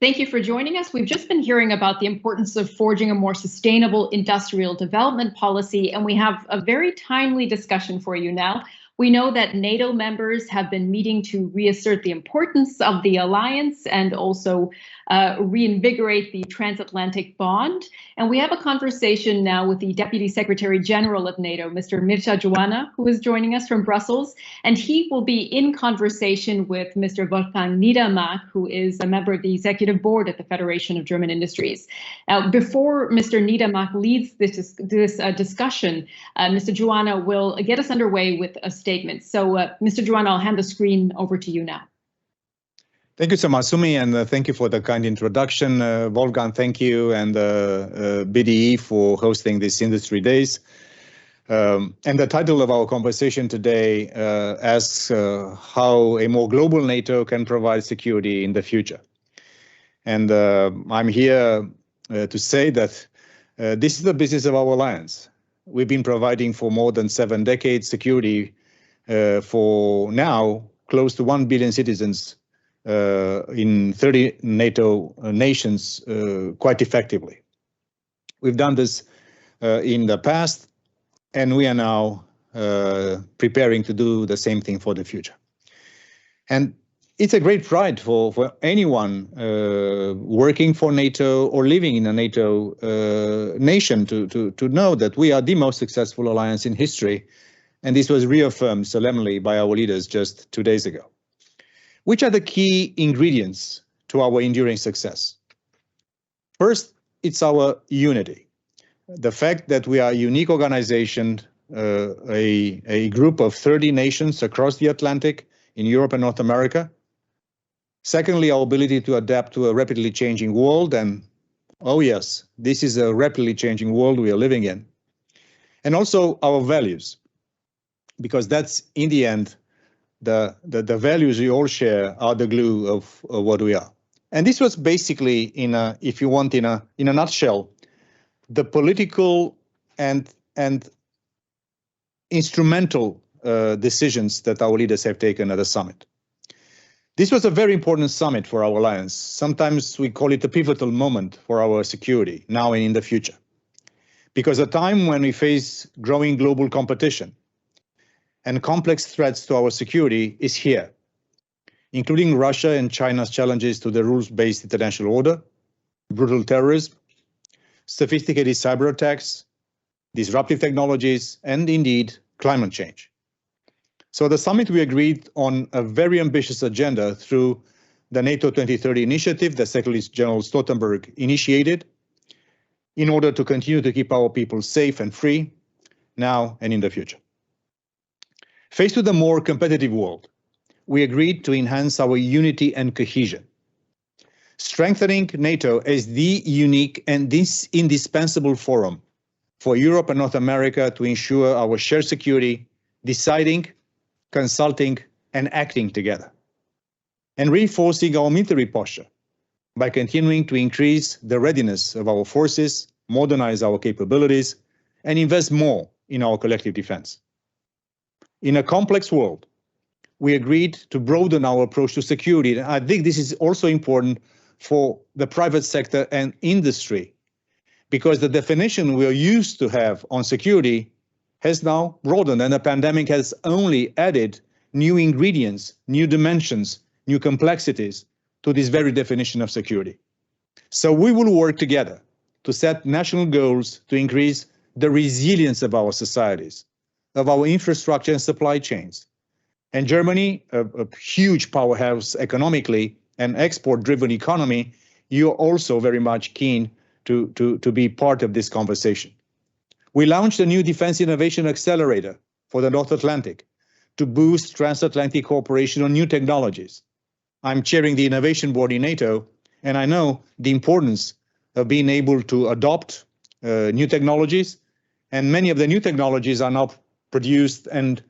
Thank you for joining us. We've just been hearing about the importance of forging a more sustainable industrial development policy, and we have a very timely discussion for you now. We know that NATO members have been meeting to reassert the importance of the alliance and also reinvigorate the transatlantic bond. And we have a conversation now with the Deputy Secretary General of NATO, Mr. Mircea, who is joining us from Brussels. And he will be in conversation with Mr. Wolfgang Niedermark, who is a member of the Executive Board at the Federation of German Industries. Now, before Mr. Niedermark leads this discussion, Mr. Geoană will get us underway with a statement. So, Mr. Geoană, I'll hand the screen over to you now. Thank you so much, Sumi, and thank you for the kind introduction. Wolfgang, thank you, and BDE for hosting these industry days. And the title of our conversation today asks how a more global NATO can provide security in the future. And I'm here to say that this is the business of our alliance. We've been providing for more than 7 decades security for now close to 1 billion citizens in 30 NATO nations quite effectively. We've done this in the past, and we are now preparing to do the same thing for the future. And it's a great pride for anyone working for NATO or living in a NATO nation to know that we are the most successful alliance in history. And this was reaffirmed solemnly by our leaders just 2 days ago. Which are the key ingredients to our enduring success? First, it's our unity. The fact that we are a unique organization, a group of 30 nations across the Atlantic in Europe and North America. Secondly, our ability to adapt to a rapidly changing world. And oh yes, this is a rapidly changing world we are living in. And also our values, because that's in the end, the values we all share are the glue of what we are. And this was basically, if you want, in a nutshell, the political and instrumental decisions that our leaders have taken at the summit. This was a very important summit for our alliance. Sometimes we call it a pivotal moment for our security, now and in the future. Because a time when we face growing global competition and complex threats to our security is here, including Russia and China's challenges to the rules-based international order, brutal terrorism, sophisticated cyber attacks, disruptive technologies, and indeed, climate change. So the summit, we agreed on a very ambitious agenda through the NATO 2030 initiative that Secretary General Stoltenberg initiated in order to continue to keep our people safe and free now and in the future. Faced with a more competitive world, we agreed to enhance our unity and cohesion, strengthening NATO as the unique and this indispensable forum for Europe and North America to ensure our shared security, deciding, consulting, and acting together, and reinforcing our military posture by continuing to increase the readiness of our forces, modernize our capabilities, and invest more in our collective defense. In a complex world, we agreed to broaden our approach to security. And I think this is also important for the private sector and industry, because the definition we are used to have on security has now broadened, and the pandemic has only added new ingredients, new dimensions, new complexities to this very definition of security. So we will work together to set national goals to increase the resilience of our societies, of our infrastructure and supply chains. And Germany, a huge powerhouse economically and export-driven economy, you're also very much keen to be part of this conversation. We launched a new Defense Innovation Accelerator for the North Atlantic to boost transatlantic cooperation on new technologies. I'm chairing the Innovation Board in NATO, and I know the importance of being able to adopt new technologies, and many of the new technologies are now produced and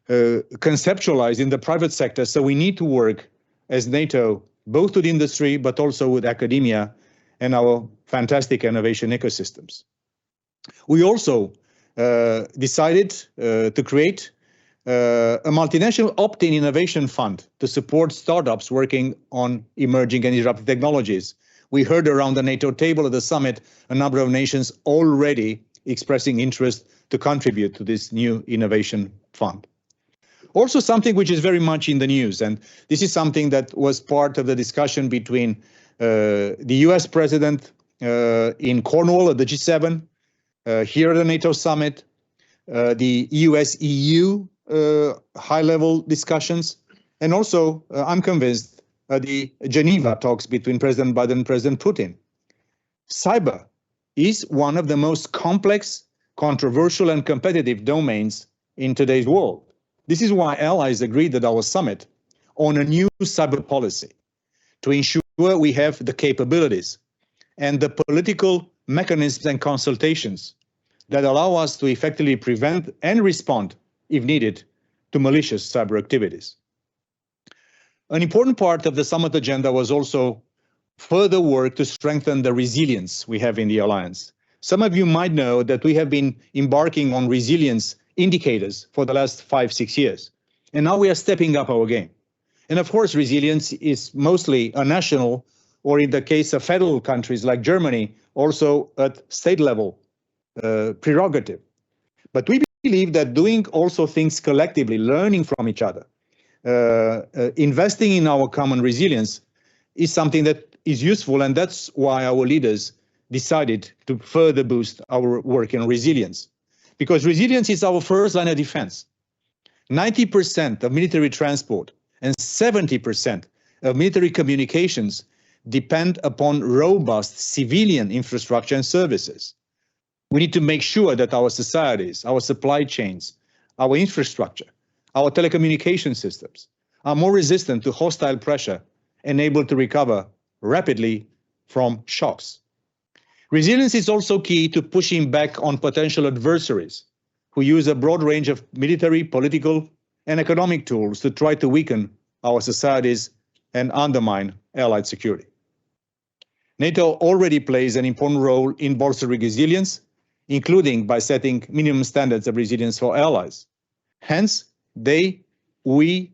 conceptualized in the private sector. So we need to work as NATO, both with industry, but also with academia and our fantastic innovation ecosystems. We also decided to create a multinational opt-in innovation fund to support startups working on emerging and disruptive technologies. We heard around the NATO table at the summit a number of nations already expressing interest to contribute to this new innovation fund. Also something which is very much in the news, and this is something that was part of the discussion between the US president in Cornwall at the G7, here at the NATO summit, the US-EU high-level discussions, and also, I'm convinced, the Geneva talks between President Biden and President Putin. Cyber is one of the most complex, controversial, and competitive domains in today's world. This is why allies agreed at our summit on a new cyber policy to ensure we have the capabilities and the political mechanisms and consultations that allow us to effectively prevent and respond, if needed, to malicious cyber activities. An important part of the summit agenda was also further work to strengthen the resilience we have in the alliance. Some of you might know that we have been embarking on resilience indicators for the last 5-6 years, and now we are stepping up our game. And of course, resilience is mostly a national, or in the case of federal countries like Germany, also at state level prerogative. But we believe that doing also things collectively, learning from each other, investing in our common resilience is something that is useful, and that's why our leaders decided to further boost our work in resilience. Because resilience is our first line of defense. 90% of military transport and 70% of military communications depend upon robust civilian infrastructure and services. We need to make sure that our societies, our supply chains, our infrastructure, our telecommunication systems are more resistant to hostile pressure and able to recover rapidly from shocks. Resilience is also key to pushing back on potential adversaries who use a broad range of military, political, and economic tools to try to weaken our societies and undermine allied security. NATO already plays an important role in bolstering resilience, including by setting minimum standards of resilience for allies. Hence, we,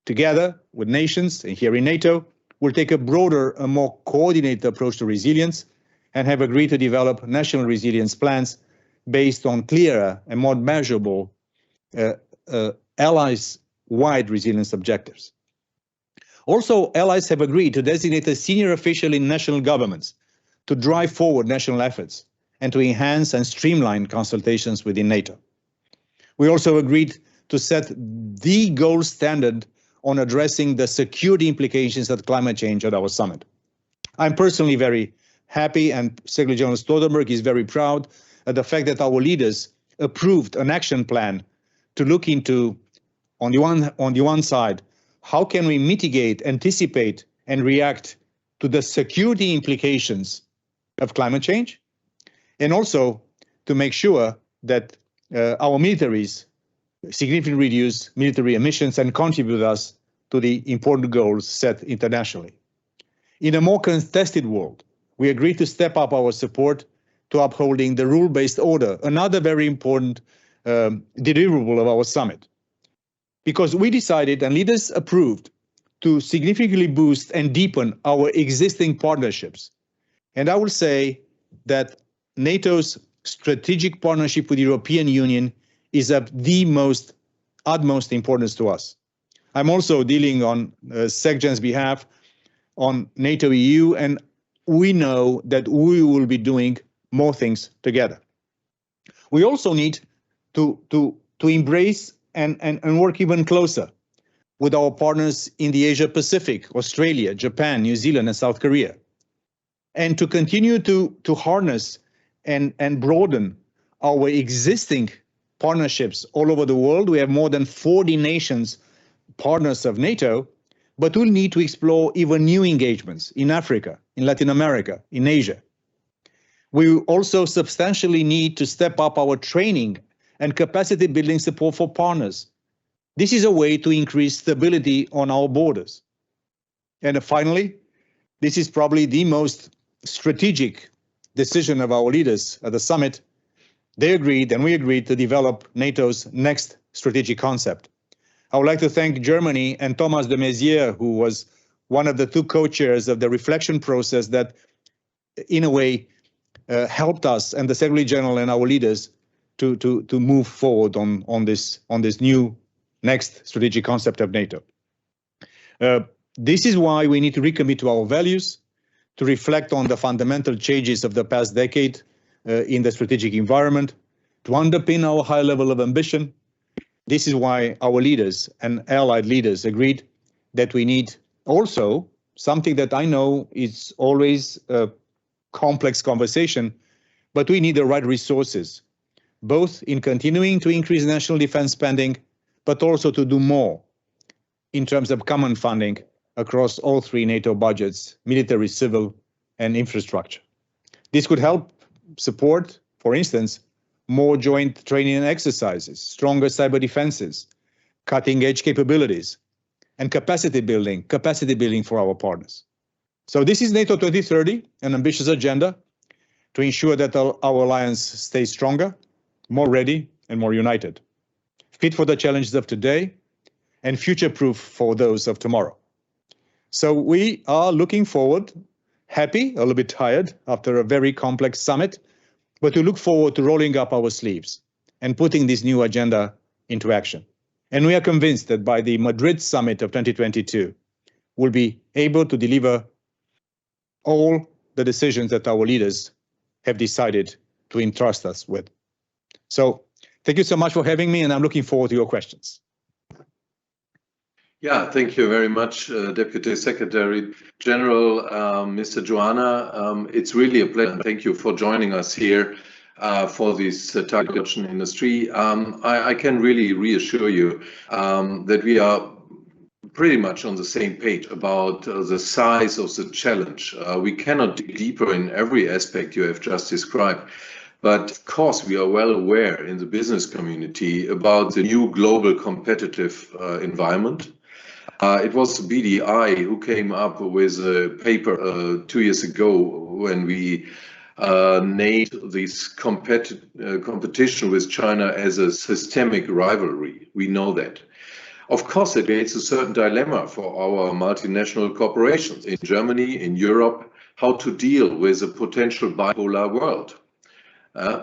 together with nations and here in NATO, will take a broader and more coordinated approach to resilience and have agreed to develop national resilience plans based on clearer and more measurable allies-wide resilience objectives. Also, allies have agreed to designate a senior official in national governments to drive forward national efforts and to enhance and streamline consultations within NATO. We also agreed to set the gold standard on addressing the security implications of climate change at our summit. I'm personally very happy, and Secretary General Stoltenberg is very proud at the fact that our leaders approved an action plan to look into, on the one side, how can we mitigate, anticipate, and react to the security implications of climate change, and also to make sure that our militaries significantly reduce military emissions and contribute us to the important goals set internationally. In a more contested world, we agreed to step up our support to upholding the rule-based order, another very important deliverable of our summit. Because we decided and leaders approved to significantly boost and deepen our existing partnerships. And I will say that NATO's strategic partnership with the European Union is of the utmost importance to us. I'm also dealing on SecGen's behalf on NATO EU, and we know that we will be doing more things together. We also need to embrace and work even closer with our partners in the Asia Pacific, Australia, Japan, New Zealand, and South Korea, and to continue to harness and broaden our existing partnerships all over the world. We have more than 40 nations partners of NATO, but we'll need to explore even new engagements in Africa, in Latin America, in Asia. We also substantially need to step up our training and capacity building support for partners. This is a way to increase stability on our borders. And finally, this is probably the most strategic decision of our leaders at the summit. They agreed, and we agreed, to develop NATO's next strategic concept. I would like to thank Germany and Thomas de Maizière, who was one of the two co-chairs of the reflection process that, in a way, helped us and the Secretary General and our leaders to move forward on this new next strategic concept of NATO. This is why we need to recommit to our values, to reflect on the fundamental changes of the past decade in the strategic environment, to underpin our high level of ambition. This is why our leaders and allied leaders agreed that we need also something that I know is always a complex conversation, but we need the right resources, both in continuing to increase national defense spending, but also to do more in terms of common funding across all three NATO budgets, military, civil, and infrastructure. This could help support, for instance, more joint training and exercises, stronger cyber defenses, cutting-edge capabilities, and capacity building for our partners. So this is NATO 2030, an ambitious agenda to ensure that our alliance stays stronger, more ready, and more united, fit for the challenges of today, and future-proof for those of tomorrow. So we are looking forward, happy, a little bit tired after a very complex summit, but we look forward to rolling up our sleeves and putting this new agenda into action. And we are convinced that by the Madrid summit of 2022, we'll be able to deliver all the decisions that our leaders have decided to entrust us with. So thank you so much for having me, and I'm looking forward to your questions. Yeah, thank you very much, Deputy Secretary General, Mr. Geoană. It's really a pleasure. Thank you for joining us here for this target reduction industry. I can really reassure you that we are pretty much on the same page about the size of the challenge. We cannot dig deeper in every aspect you have just described. But of course, we are well aware in the business community about the new global competitive environment. It was BDI who came up with a paper 2 years ago when we named this competition with China as a systemic rivalry. We know that. Of course, it creates a certain dilemma for our multinational corporations in Germany, in Europe, how to deal with a potential bipolar world.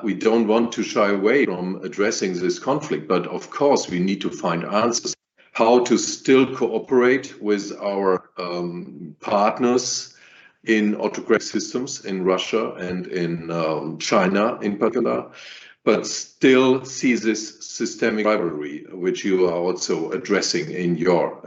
We don't want to shy away from addressing this conflict, but of course we need to find answers how to still cooperate with our partners in autocratic systems in Russia and in China in particular, but still see this systemic rivalry, which you are also addressing in your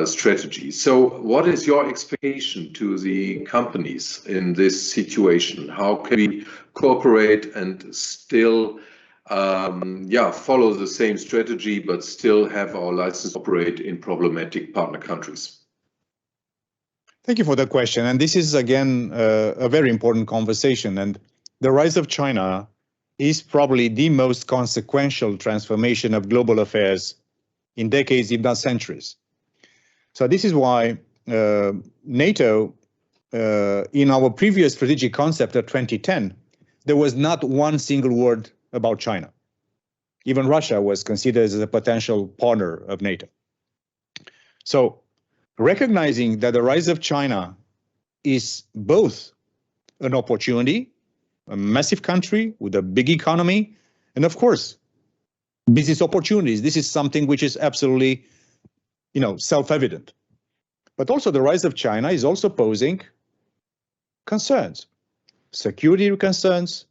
strategy. So what is your expectation to the companies in this situation? How can we cooperate and still follow the same strategy, but still have our license to operate in problematic partner countries? Thank you for the question. And this is, again, a very important conversation. And the rise of China is probably the most consequential transformation of global affairs in decades, if not centuries. So this is why NATO, in our previous strategic concept of 2010, there was not one single word about China. Even Russia was considered as a potential partner of NATO. So recognizing that the rise of China is both an opportunity, a massive country with a big economy, and of course, business opportunities. This is something which is absolutely, self-evident. But also the rise of China is also posing concerns, security concerns,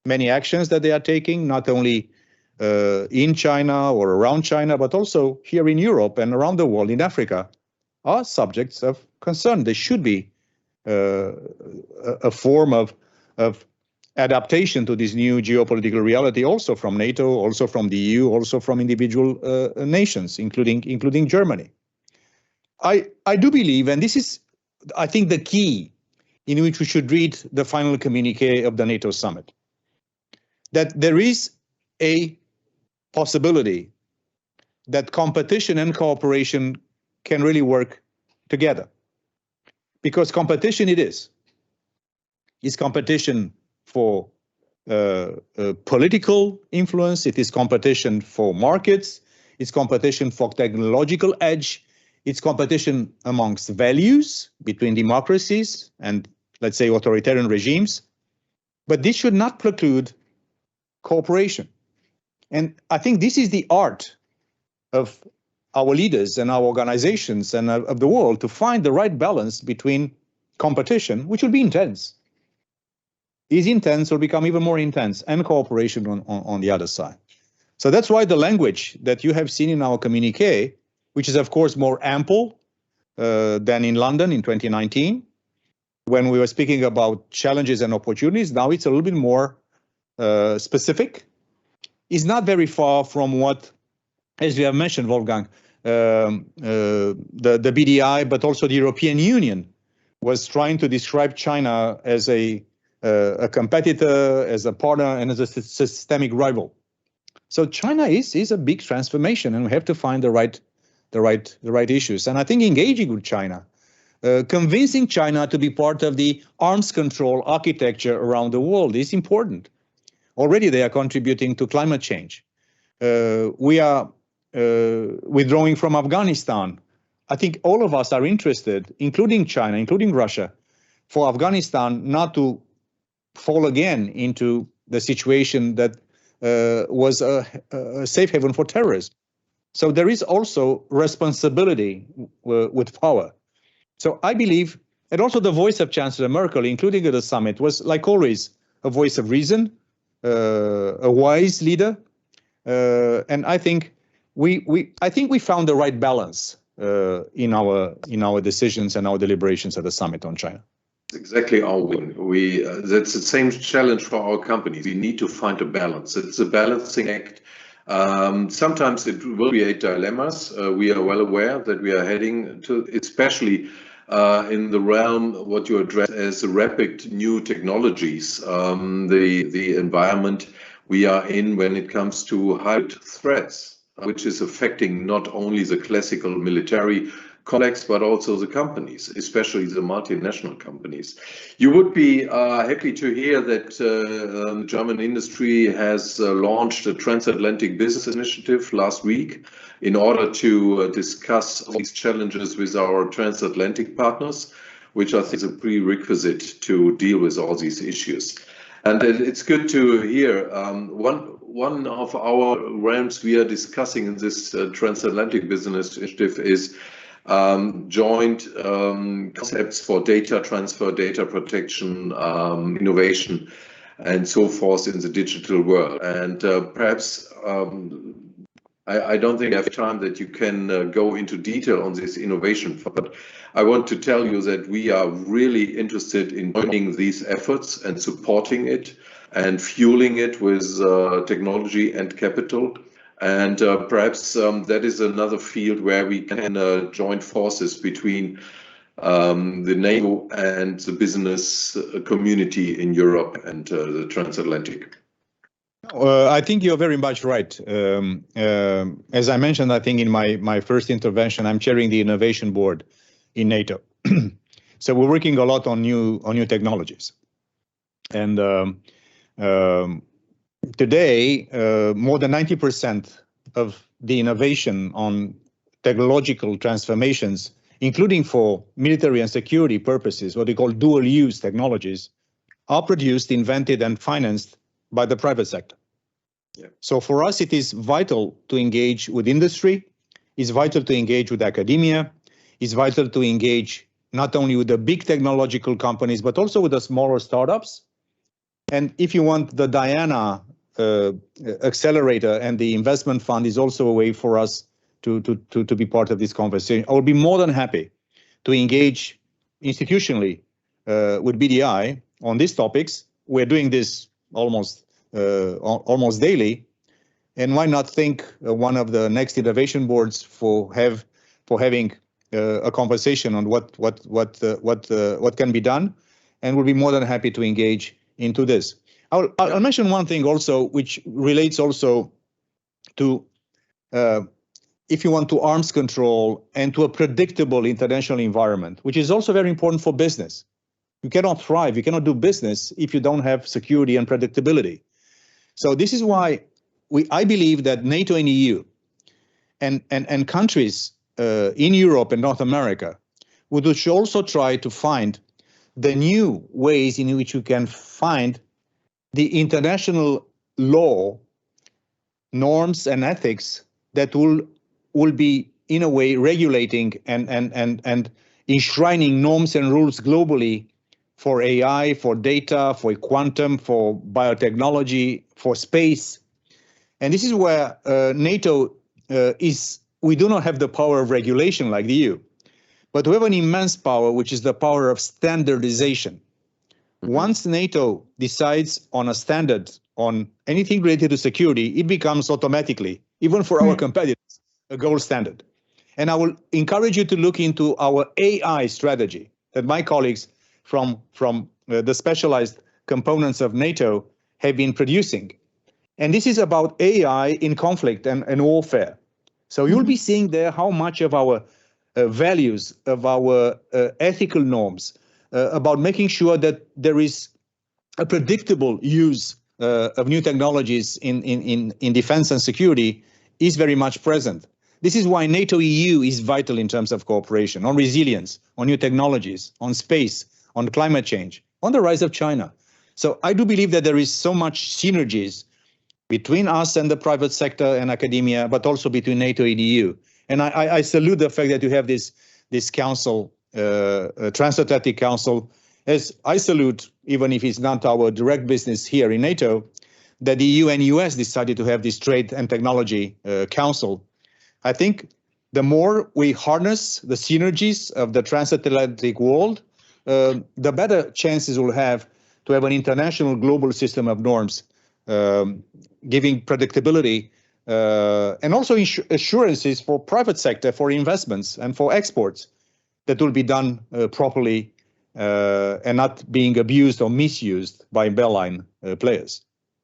many actions that they are taking, not only in China or around China, but also here in Europe and around the world, in Africa, are subjects of concern. They should be a form of adaptation to this new geopolitical reality, also from NATO, also from the EU, also from individual nations, including Germany. I do believe, and this is, I think, the key in which we should read the final communique of the NATO summit, that there is a possibility that competition and cooperation can really work together. Because competition it is. It's competition for political influence, it is competition for markets, it's competition for technological edge, it's competition amongst values between democracies and, let's say, authoritarian regimes. But this should not preclude cooperation. And I think this is the art of our leaders and our organizations and of the world, to find the right balance between competition, which will be intense. Is intense, will become even more intense, and cooperation on the other side. So that's why the language that you have seen in our communique, which is of course more ample than in London in 2019, when we were speaking about challenges and opportunities, now it's a little bit more specific. It's not very far from what, as you have mentioned, Wolfgang, the BDI, but also the European Union was trying to describe China as a competitor, as a partner, and as a systemic rival. So China is a big transformation, and we have to find the right issues. And I think engaging with China, convincing China to be part of the arms control architecture around the world is important. Already they are contributing to climate change. We are withdrawing from Afghanistan. I think all of us are interested, including China, including Russia, for Afghanistan not to fall again into the situation that was a safe haven for terrorism. So there is also responsibility with power. So I believe, and also the voice of Chancellor Merkel, including at the summit, was, like always, a voice of reason, a wise leader, and I think we found the right balance in our decisions and our deliberations at the summit on China. Exactly, Alwyn. That's the same challenge for our companies. We need to find a balance. It's a balancing act. Sometimes it will create dilemmas. We are well aware that we are heading to, especially in the realm what you address as rapid new technologies, the environment we are in when it comes to hybrid threats, which is affecting not only the classical military complex, but also the companies, especially the multinational companies. You would be happy to hear that the German industry has launched a transatlantic business initiative last week in order to discuss these challenges with our transatlantic partners, which I think is a prerequisite to deal with all these issues. And it's good to hear. One of our realms we are discussing in this transatlantic business initiative is joint concepts for data transfer, data protection, innovation, and so forth in the digital world. And perhaps I don't think I have time that you can go into detail on this innovation, but I want to tell you that we are really interested in joining these efforts and supporting it and fueling it with technology and capital. And perhaps that is another field where we can join forces between the NATO and the business community in Europe and the transatlantic. I think you're very much right. As I mentioned, I think in my first intervention, I'm chairing the innovation board in NATO. So we're working a lot on new technologies. And today, more than 90% of the innovation on technological transformations, including for military and security purposes, what we call dual-use technologies, are produced, invented, and financed by the private sector. Yeah. So for us, it is vital to engage with industry, it's vital to engage with academia, it's vital to engage not only with the big technological companies, but also with the smaller startups. And if you want, the Diana accelerator and the investment fund is also a way for us to be part of this conversation. I will be more than happy to engage institutionally with BDI on these topics. We're doing this almost daily, and why not think one of the next innovation boards for having a conversation on what can be done, and we'll be more than happy to engage into this. I'll mention one thing also, which relates also to, if you want, to arms control and to a predictable international environment, which is also very important for business. You cannot thrive, you cannot do business if you don't have security and predictability. So this is why I believe that NATO and EU and countries in Europe and North America should also try to find the new ways in which you can find the international law, norms and ethics that will be in a way regulating and enshrining norms and rules globally for AI, for data, for quantum, for biotechnology, for space. And this is where NATO we do not have the power of regulation like the EU, but we have an immense power, which is the power of standardization. Once NATO decides on a standard on anything related to security, it becomes automatically, even for our competitors, a gold standard. And I will encourage you to look into our AI strategy that my colleagues from the specialized components of NATO have been producing. And this is about AI in conflict and warfare. So you'll be seeing there how much of our values, of our ethical norms, about making sure that there is a predictable use of new technologies in defense and security is very much present. This is why NATO-EU is vital in terms of cooperation on resilience, on new technologies, on space, on climate change, on the rise of China. So I do believe that there is so much synergies between us and the private sector and academia, but also between NATO and EU. And I salute the fact that you have this council, Transatlantic Council, as I salute, even if it's not our direct business here in NATO, that the EU and US decided to have this Trade and Technology Council. I think the more we harness the synergies of the transatlantic world, the better chances we'll have to have an international global system of norms, giving predictability and also assurances for private sector, for investments and for exports that will be done properly and not being abused or misused by bellline players.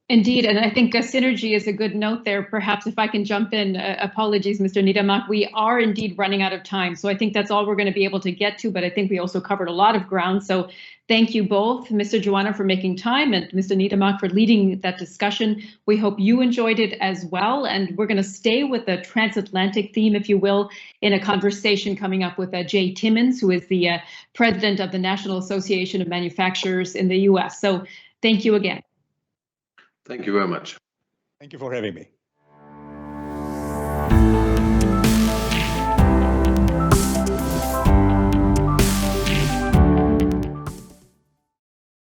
Indeed, and I think a synergy is a good note there. Perhaps if I can jump in, apologies, Mr. Niedermark, we are indeed running out of time. So I think that's all we're going to be able to get to, but I think we also covered a lot of ground. So thank you both, Mr. Geoană, for making time and Mr. Niedermark for leading that discussion. We hope you enjoyed it as well. And we're going to stay with the transatlantic theme, if you will, in a conversation coming up with Jay Timmons, who is the president of the National Association of Manufacturers in the US. So thank you again. Thank you very much. Thank you for having me.